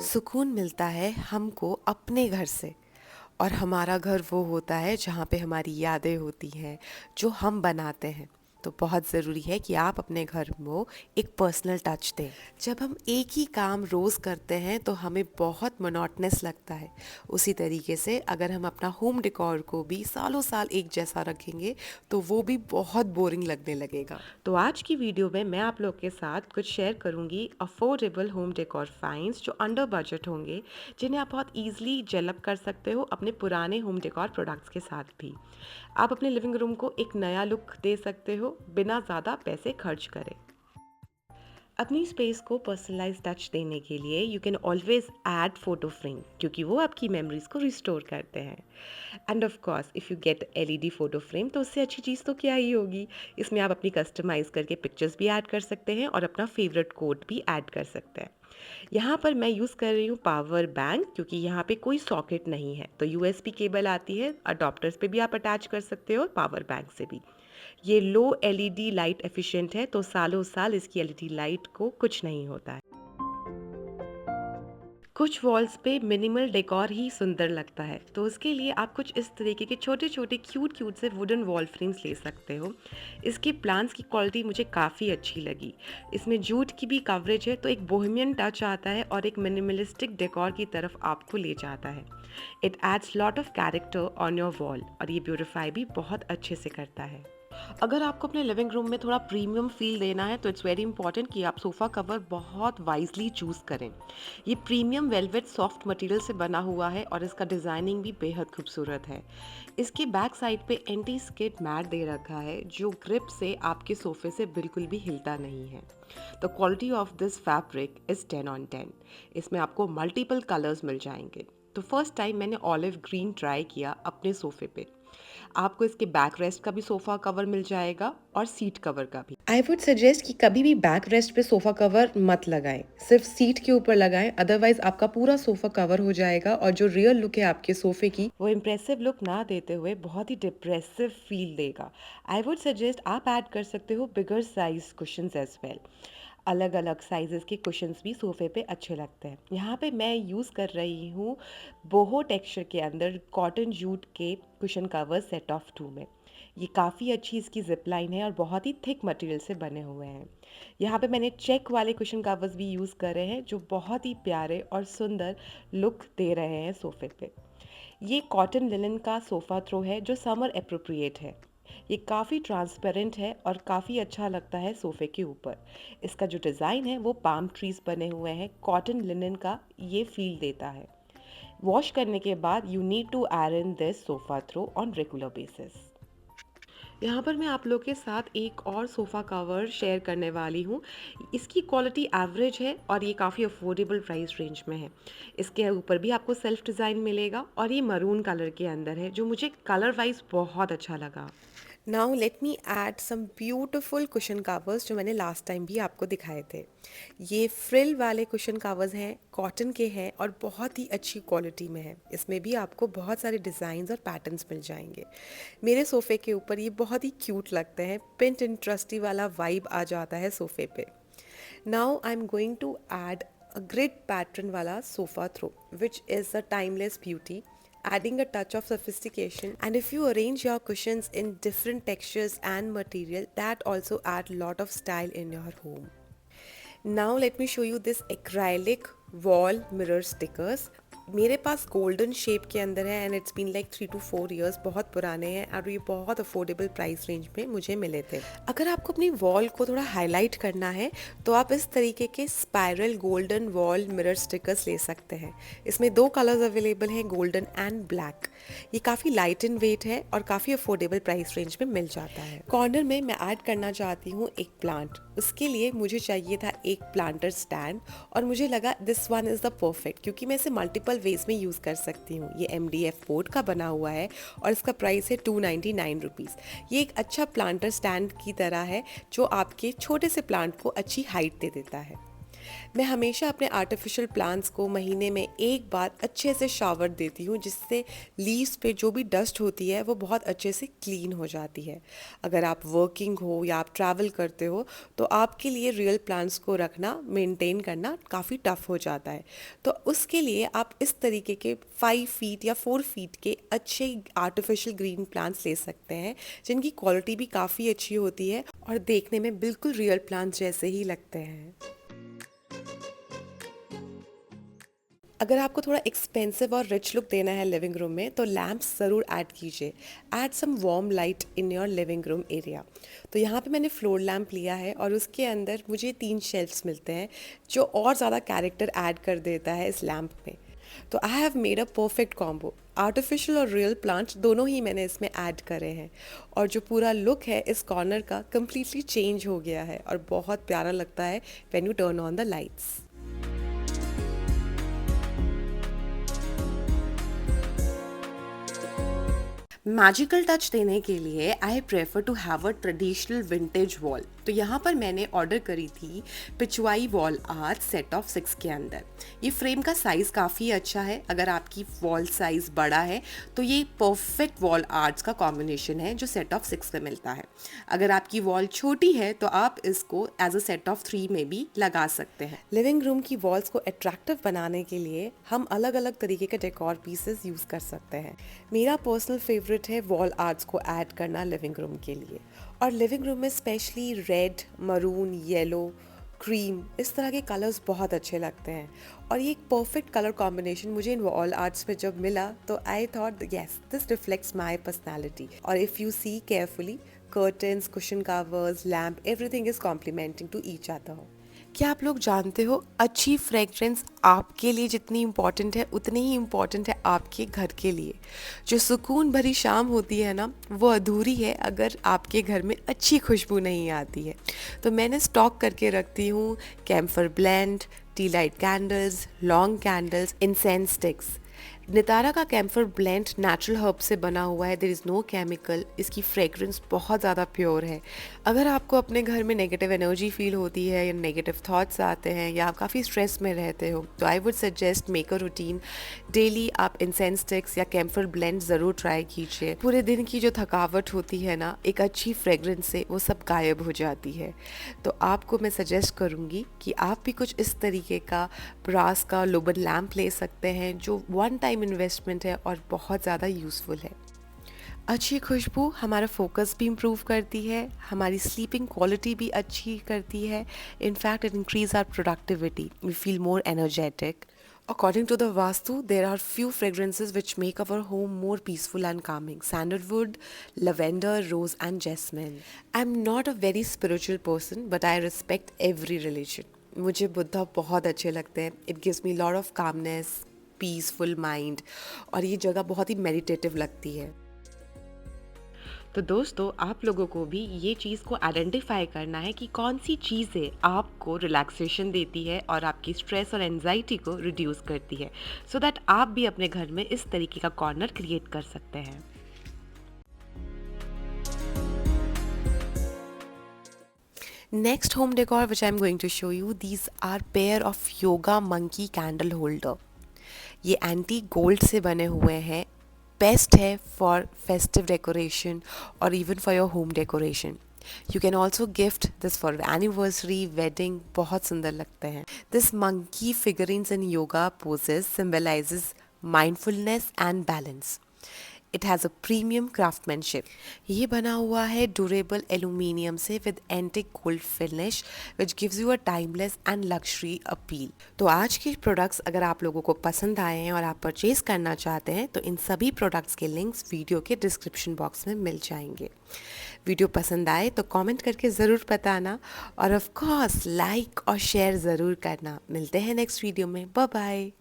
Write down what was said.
सुकून मिलता है हमको अपने घर से। और हमारा घर वो होता है जहाँ पे हमारी यादें होती हैं जो हम बनाते हैं। तो बहुत ज़रूरी है कि आप अपने घर में एक पर्सनल टच दें। जब हम एक ही काम रोज़ करते हैं तो हमें बहुत मोनोटनस लगता है। उसी तरीके से अगर हम अपना होम डेकोर को भी सालों साल एक जैसा रखेंगे तो वो भी बहुत बोरिंग लगने लगेगा। तो आज की वीडियो में मैं आप लोग के साथ कुछ शेयर करूंगी अफोर्डेबल होम डेकोर फाइंड्स जो अंडर बजट होंगे, जिन्हें आप बहुत ईजिली जेल अप कर सकते हो अपने पुराने होम डेकोर प्रोडक्ट्स के साथ भी। आप अपने लिविंग रूम को एक नया लुक दे सकते हो बिना ज़्यादा पैसे खर्च करें। अपनी स्पेस को पर्सनलाइज टच देने के लिए you can always add photo frame, क्योंकि वो आपकी मेमोरीज को रिस्टोर करते हैं। End of course if you get LED photo frame तो उससे अच्छी चीज़ तो क्या ही होगी। इसमें आप अपनी कस्टमाइज करके पिक्चर्स भी ऐड कर सकते हैं और अपना फेवरेट कोड भी ऐड कर सकते हैं। यहाँ पर मैं यूज़ कर रही हूँ पावर बैंक, क्योंकि यहाँ पे कोई सॉकेट नहीं है, तो यूएसबी केबल आती है, अडॉप्टर्स पे भी आप अटैच कर सकते हो और पावर बैंक से भी। ये लो एलईडी लाइट एफिशिएंट है, तो सालों साल इसकी एलईडी लाइट को कुछ नहीं होता है। कुछ वॉल्स पे मिनिमल डेकोर ही सुंदर लगता है, तो उसके लिए आप कुछ इस तरीके के छोटे छोटे क्यूट क्यूट से वुडन वॉल फ्रेम्स ले सकते हो। इसके प्लान्स की क्वालिटी मुझे काफ़ी अच्छी लगी। इसमें जूट की भी कवरेज है, तो एक बोहेमियन टच आता है और एक मिनिमलिस्टिक डेकोर की तरफ आपको ले जाता है। It adds lot of character on your wall और ये ब्यूटिफाई भी बहुत अच्छे से करता है। अगर आपको अपने लिविंग रूम में थोड़ा प्रीमियम फील देना है तो इट्स वेरी इंपॉर्टेंट कि आप सोफ़ा कवर बहुत वाइजली चूज़ करें। ये प्रीमियम वेलवेट सॉफ्ट मटेरियल से बना हुआ है और इसका डिज़ाइनिंग भी बेहद खूबसूरत है। इसके बैक साइड पे एंटी स्किड मैट दे रखा है जो ग्रिप से आपके सोफ़े से बिल्कुल भी हिलता नहीं है। The quality of this fabric is 10/10। इसमें आपको मल्टीपल कलर्स मिल जाएंगे। तो फर्स्ट टाइम मैंने ऑलिव ग्रीन ट्राई किया अपने सोफ़े पे। आपको इसके बैक रेस्ट का भी सोफ़ा कवर मिल जाएगा और सीट कवर का भी। आई वुड सजेस्ट कि कभी भी बैक रेस्ट पे सोफ़ा कवर मत लगाएं, सिर्फ सीट के ऊपर लगाएं, अदरवाइज आपका पूरा सोफ़ा कवर हो जाएगा और जो रियल लुक है आपके सोफ़े की वो इम्प्रेसिव लुक ना देते हुए बहुत ही डिप्रेसिव फील देगा। आई वुड सजेस्ट आप ऐड कर सकते हो bigger size cushions as well. अलग अलग साइजेस के कुशंस भी सोफ़े पे अच्छे लगते हैं। यहाँ पे मैं यूज़ कर रही हूँ बोहो टेक्सचर के अंदर कॉटन जूट के कुशन कवर सेट ऑफ 2 में। ये काफ़ी अच्छी इसकी जिप लाइन है और बहुत ही थिक मटेरियल से बने हुए हैं। यहाँ पे मैंने चेक वाले कुशन कवर्स भी यूज़ करे हैं जो बहुत ही प्यारे और सुंदर लुक दे रहे हैं सोफ़े पे। ये कॉटन लिनन का सोफ़ा थ्रो है जो समर एप्रोप्रिएट है। ये काफ़ी ट्रांसपेरेंट है और काफ़ी अच्छा लगता है सोफ़े के ऊपर। इसका जो डिज़ाइन है वो पाम ट्रीज बने हुए हैं, कॉटन लिनन का ये फील देता है। वॉश करने के बाद you need to iron this sofa throw on regular basis. यहाँ पर मैं आप लोग के साथ एक और सोफ़ा कवर शेयर करने वाली हूँ। इसकी क्वालिटी एवरेज है और ये काफ़ी अफोर्डेबल प्राइस रेंज में है। इसके ऊपर भी आपको सेल्फ डिज़ाइन मिलेगा और ये मरून कलर के अंदर है जो मुझे कलर वाइज बहुत अच्छा लगा। Now let me add some beautiful cushion covers जो मैंने लास्ट टाइम भी आपको दिखाए थे। ये फ्रिल वाले कुशन कवर्स हैं, कॉटन के हैं और बहुत ही अच्छी क्वालिटी में है। इसमें भी आपको बहुत सारे डिज़ाइंस और पैटर्न्स मिल जाएंगे। मेरे सोफ़े के ऊपर ये बहुत ही क्यूट लगते हैं, पिंट एंड ट्रस्टी वाला वाइब आ जाता है सोफ़े पे। Now I am going to add a grid pattern wala sofa throw, which is a timeless beauty, adding a touch of sophistication. And if you arrange your cushions in different textures and material, that also add lot of style in your home. Now let me show you this acrylic wall mirror stickers. मेरे पास golden shape के अंदर है and it's been like 3 to 4 years, बहुत पुराने हैं और ये बहुत अफोर्डेबल प्राइस रेंज में मुझे मिले थे। अगर आपको अपनी वॉल को थोड़ा हाईलाइट करना है तो आप इस तरीके के spiral golden wall mirror stickers ले सकते हैं। इसमें 2 कलर्स अवेलेबल हैं, गोल्डन एंड ब्लैक। ये काफ़ी लाइट इन वेट है और काफ़ी अफोर्डेबल प्राइस रेंज में मिल जाता है। कॉर्नर में मैं ऐड करना चाहती हूँ एक प्लांट। उसके लिए मुझे चाहिए था एक प्लांटर स्टैंड और मुझे लगा this one is the perfect, क्योंकि मैं इसे मल्टीपल वेज में यूज़ कर सकती हूँ। ये MDF बोर्ड का बना हुआ है और इसका प्राइस है 299 रुपीज़। ये एक अच्छा प्लांटर स्टैंड की तरह है जो आपके छोटे से प्लांट को अच्छी हाइट दे देता है। मैं हमेशा अपने आर्टिफिशियल प्लांट्स को महीने में एक बार अच्छे से शावर देती हूँ, जिससे लीव्स पे जो भी डस्ट होती है वो बहुत अच्छे से क्लीन हो जाती है। अगर आप वर्किंग हो या आप ट्रैवल करते हो तो आपके लिए रियल प्लांट्स को रखना, मेंटेन करना काफ़ी टफ हो जाता है। तो उसके लिए आप इस तरीके के 5 फीट या 4 फीट के अच्छे आर्टिफिशियल ग्रीन प्लांट्स ले सकते हैं, जिनकी क्वालिटी भी काफ़ी अच्छी होती है और देखने में बिल्कुल रियल प्लांट्स जैसे ही लगते हैं। अगर आपको थोड़ा एक्सपेंसिव और रिच लुक देना है लिविंग रूम में, तो लैम्प्स ज़रूर ऐड कीजिए। Add some warm light in your living room area. तो यहाँ पे मैंने फ्लोर लैम्प लिया है और उसके अंदर मुझे 3 शेल्फ्स मिलते हैं, जो और ज़्यादा कैरेक्टर ऐड कर देता है इस लैम्प में। तो I have made a perfect combo. Artificial और रियल प्लांट्स दोनों ही मैंने इसमें ऐड करे हैं, और जो पूरा लुक है इस कॉर्नर का कम्प्लीटली चेंज हो गया है और बहुत प्यारा लगता है when you turn on the lights. Magical touch देने के लिए I prefer to have a traditional vintage wall. तो यहाँ पर मैंने ऑर्डर करी थी pichwai wall art set of 6 के अंदर। ये फ्रेम का साइज़ काफ़ी अच्छा है। अगर आपकी वॉल साइज़ बड़ा है तो ये परफेक्ट वॉल आर्ट्स का कॉम्बिनेशन है जो सेट ऑफ 6 में मिलता है। अगर आपकी वॉल छोटी है तो आप इसको एज अ सेट ऑफ 3 में भी लगा सकते हैं। लिविंग रूम की वॉल्स को अट्रैक्टिव बनाने के लिए हम अलग अलग तरीके के डेकोर पीसेस यूज़ कर सकते हैं। मेरा पर्सनल फेवरेट है वॉल आर्ट्स को ऐड करना लिविंग रूम के लिए। और लिविंग रूम में specially red, maroon, yellow, cream, इस तरह के कलर्स बहुत अच्छे लगते हैं। और ये एक परफेक्ट कलर कॉम्बिनेशन मुझे इन वॉल आर्ट्स में जब मिला तो I thought yes, this reflects my personality. और if you see carefully, curtains, cushion covers, lamp, everything is complementing to each other. क्या आप लोग जानते हो, अच्छी फ्रेगरेंस आपके लिए जितनी इम्पॉर्टेंट है उतनी ही इम्पॉर्टेंट है आपके घर के लिए। जो सुकून भरी शाम होती है ना, वो अधूरी है अगर आपके घर में अच्छी खुशबू नहीं आती है। तो मैंने स्टॉक करके रखती हूँ camphor blend, tea light candles, long candles, incense sticks. Nitara का कैम्फर ब्लेंड नेचुरल हर्ब से बना हुआ है, देयर इज़ नो केमिकल। इसकी फ्रेग्रेंस बहुत ज़्यादा प्योर है। अगर आपको अपने घर में नेगेटिव एनर्जी फील होती है या नेगेटिव थॉट्स आते हैं या आप काफ़ी स्ट्रेस में रहते हो, तो आई would suggest make a routine. Daily आप इंसेंस स्टिक्स या कैम्फर ब्लेंड ज़रूर ट्राई कीजिए। पूरे दिन की जो थकावट होती है ना, एक अच्छी फ्रेग्रेंस से वो सब गायब हो जाती है। तो आपको मैं सजेस्ट करूँगी कि आप भी कुछ इस तरीके का ब्रास का लुबन लैम्प ले सकते हैं, जो वन टाइम इन्वेस्टमेंट है और बहुत ज़्यादा यूज़फुल है। अच्छी खुशबू हमारा फोकस भी इम्प्रूव करती है, हमारी स्लीपिंग क्वालिटी भी अच्छी करती है। In fact it increase our productivity, we feel more energetic. According to the Vastu, there are few fragrances which make our home more peaceful and calming: sandalwood, lavender, rose, and jasmine. I'm not a very spiritual person, but I respect every religion. मुझे बुद्धा बहुत अच्छे लगते हैं। It gives me lot of calmness, peaceful mind, और ये जगह बहुत ही meditative लगती है। तो दोस्तों, आप लोगों को भी ये चीज़ को आइडेंटिफाई करना है कि कौन सी चीज़ें आपको रिलैक्सेशन देती है और आपकी स्ट्रेस और एंजाइटी को रिड्यूस करती है, सो दैट आप भी अपने घर में इस तरीके का कॉर्नर क्रिएट कर सकते हैं। Next home decor which I am going to show you, these are pair of yoga monkey candle holder. ये एंटी गोल्ड से बने हुए हैं। बेस्ट है फॉर फेस्टिव डेकोरेशन और even for your home decoration. You can also gift this for anniversary, wedding, बहुत सुंदर लगते हैं। This monkey figurines in yoga poses symbolizes mindfulness and balance. It has a premium craftsmanship. ये बना हुआ है durable aluminium से with antique gold finish, which gives you a timeless and luxury appeal. तो आज के प्रोडक्ट्स अगर आप लोगों को पसंद आए हैं और आप परचेज करना चाहते हैं, तो इन सभी प्रोडक्ट्स के लिंक्स वीडियो के डिस्क्रिप्शन बॉक्स में मिल जाएंगे। वीडियो पसंद आए तो कमेंट करके ज़रूर बताना, और ऑफ कोर्स लाइक और शेयर ज़रूर करना। मिलते हैं नेक्स्ट वीडियो में। Bye bye.